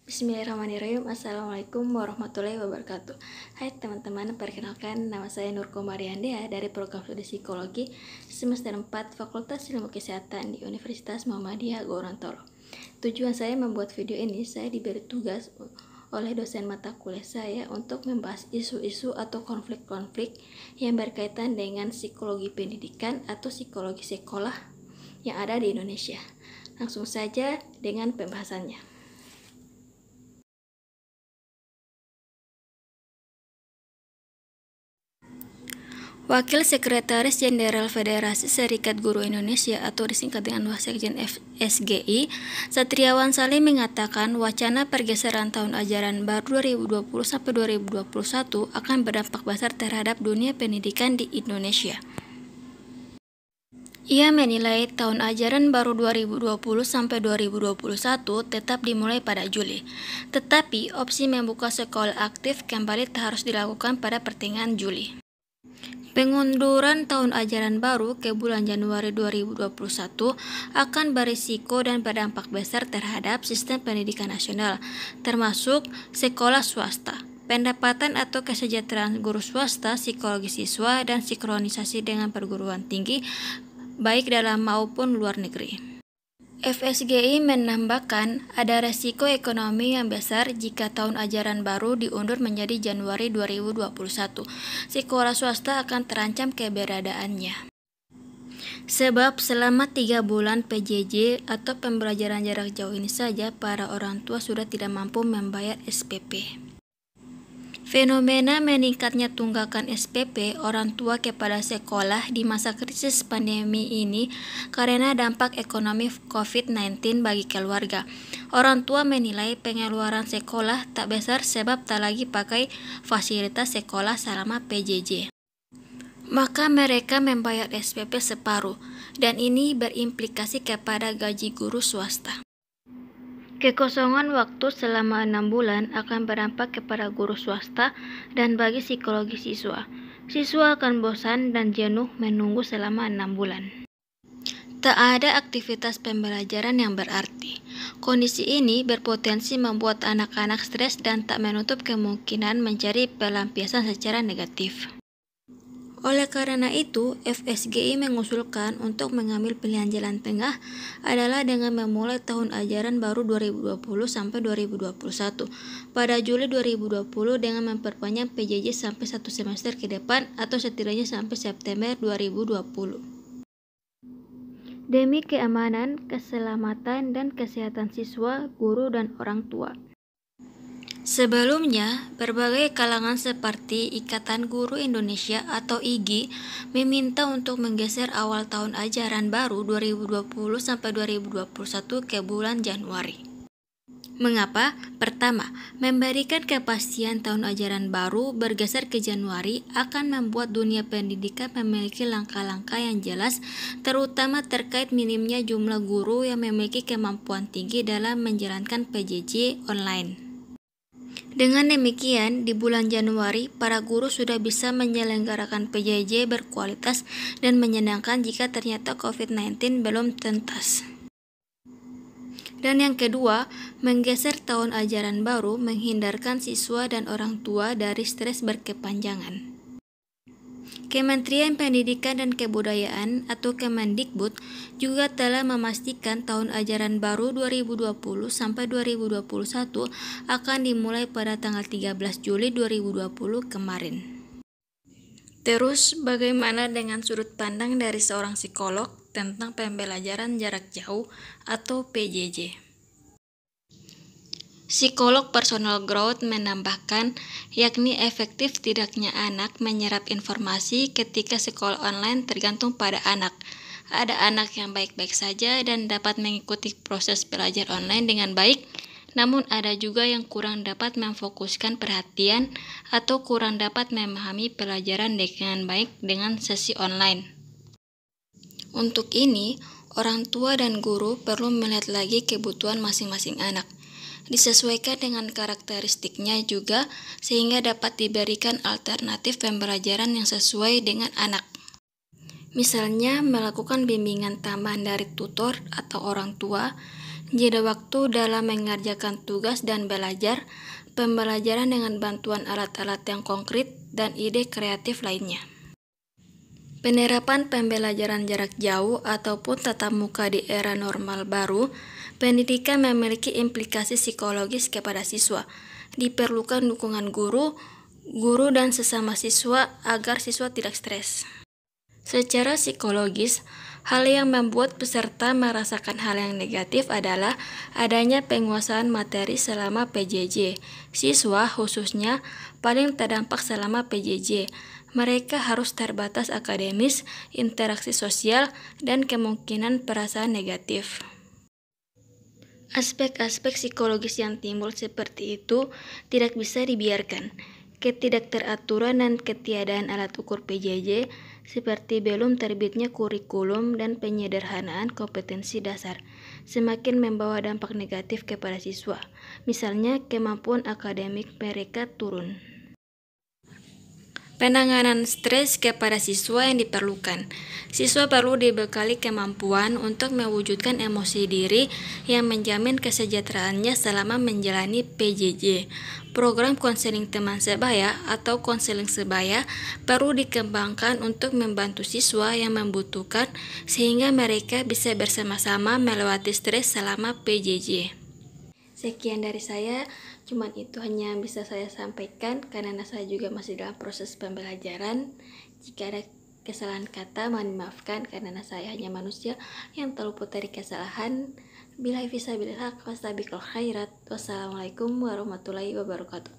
Bismillahirrahmanirrahim. Assalamualaikum warahmatullahi wabarakatuh. Hai teman-teman, perkenalkan nama saya Nur Komariandea dari program studi psikologi semester 4 Fakultas Ilmu Kesehatan di Universitas Muhammadiyah Gorontalo. Tujuan saya membuat video ini, saya diberi tugas oleh dosen mata kuliah saya untuk membahas isu-isu atau konflik-konflik yang berkaitan dengan psikologi pendidikan atau psikologi sekolah yang ada di Indonesia. Langsung saja dengan pembahasannya. Wakil Sekretaris Jenderal Federasi Serikat Guru Indonesia atau disingkat dengan Wasekjen FSGI, Satriawan Salim mengatakan wacana pergeseran tahun ajaran baru 2020-2021 akan berdampak besar terhadap dunia pendidikan di Indonesia. Ia menilai tahun ajaran baru 2020-2021 tetap dimulai pada Juli, tetapi opsi membuka sekolah aktif kembali tak harus dilakukan pada pertengahan Juli. Pengunduran tahun ajaran baru ke bulan Januari 2021 akan berisiko dan berdampak besar terhadap sistem pendidikan nasional, termasuk sekolah swasta, pendapatan atau kesejahteraan guru swasta, psikologi siswa, dan sinkronisasi dengan perguruan tinggi, baik dalam maupun luar negeri. FSGI menambahkan ada resiko ekonomi yang besar jika tahun ajaran baru diundur menjadi Januari 2021. Sekolah swasta akan terancam keberadaannya. Sebab selama 3 bulan PJJ atau pembelajaran jarak jauh ini saja, para orang tua sudah tidak mampu membayar SPP. Fenomena meningkatnya tunggakan SPP orang tua kepada sekolah di masa krisis pandemi ini karena dampak ekonomi COVID-19 bagi keluarga. Orang tua menilai pengeluaran sekolah tak besar sebab tak lagi pakai fasilitas sekolah selama PJJ. Maka mereka membayar SPP separuh, dan ini berimplikasi kepada gaji guru swasta. Kekosongan waktu selama 6 bulan akan berdampak kepada guru swasta dan bagi psikologi siswa. Siswa akan bosan dan jenuh menunggu selama 6 bulan. Tak ada aktivitas pembelajaran yang berarti. Kondisi ini berpotensi membuat anak-anak stres dan tak menutup kemungkinan mencari pelampiasan secara negatif. Oleh karena itu, FSGI mengusulkan untuk mengambil pilihan jalan tengah adalah dengan memulai tahun ajaran baru 2020-2021 pada Juli 2020 dengan memperpanjang PJJ sampai 1 semester ke depan atau setidaknya sampai September 2020. Demi keamanan, keselamatan, dan kesehatan siswa, guru, dan orang tua. Sebelumnya, berbagai kalangan seperti Ikatan Guru Indonesia atau IGI meminta untuk menggeser awal tahun ajaran baru 2020-2021 ke bulan Januari. Mengapa? Pertama, memberikan kepastian tahun ajaran baru bergeser ke Januari akan membuat dunia pendidikan memiliki langkah-langkah yang jelas, terutama terkait minimnya jumlah guru yang memiliki kemampuan tinggi dalam menjalankan PJJ online. Dengan demikian, di bulan Januari, para guru sudah bisa menyelenggarakan PJJ berkualitas dan menyenangkan jika ternyata COVID-19 belum tuntas. Dan yang kedua, menggeser tahun ajaran baru menghindarkan siswa dan orang tua dari stres berkepanjangan. Kementerian Pendidikan dan Kebudayaan atau Kemendikbud juga telah memastikan tahun ajaran baru 2020-2021 akan dimulai pada tanggal 13 Juli 2020 kemarin. Terus, bagaimana dengan sudut pandang dari seorang psikolog tentang pembelajaran jarak jauh atau PJJ? Psikolog personal growth menambahkan, yakni efektif tidaknya anak menyerap informasi ketika sekolah online tergantung pada anak. Ada anak yang baik-baik saja dan dapat mengikuti proses belajar online dengan baik, namun ada juga yang kurang dapat memfokuskan perhatian atau kurang dapat memahami pelajaran dengan baik dengan sesi online. Untuk ini, orang tua dan guru perlu melihat lagi kebutuhan masing-masing anak. Disesuaikan dengan karakteristiknya juga sehingga dapat diberikan alternatif pembelajaran yang sesuai dengan anak. Misalnya, melakukan bimbingan tambahan dari tutor atau orang tua, jeda waktu dalam mengerjakan tugas dan belajar, pembelajaran dengan bantuan alat-alat yang konkret, dan ide kreatif lainnya. Penerapan pembelajaran jarak jauh ataupun tatap muka di era normal baru, pendidikan memiliki implikasi psikologis kepada siswa. Diperlukan dukungan guru dan sesama siswa agar siswa tidak stres. Secara psikologis, hal yang membuat peserta merasakan hal yang negatif adalah adanya penguasaan materi selama PJJ. Siswa khususnya paling terdampak selama PJJ. Mereka harus terbatas akademis, interaksi sosial, dan kemungkinan perasaan negatif. Aspek-aspek psikologis yang timbul seperti itu tidak bisa dibiarkan. Ketidakteraturan dan ketiadaan alat ukur PJJ seperti belum terbitnya kurikulum dan penyederhanaan kompetensi dasar semakin membawa dampak negatif kepada siswa. Misalnya, kemampuan akademik mereka turun. Penanganan stres kepada siswa yang diperlukan. Siswa perlu dibekali kemampuan untuk mewujudkan emosi diri yang menjamin kesejahteraannya selama menjalani PJJ. Program konseling teman sebaya atau konseling sebaya perlu dikembangkan untuk membantu siswa yang membutuhkan sehingga mereka bisa bersama-sama melewati stres selama PJJ. Sekian dari saya, cuman itu hanya bisa saya sampaikan karena saya juga masih dalam proses pembelajaran. Jika ada kesalahan kata, mohon dimaafkan karena saya hanya manusia yang terluput dari kesalahan. Billahi fisabilillah, wastabiqul khairat. Wassalamualaikum warahmatullahi wabarakatuh.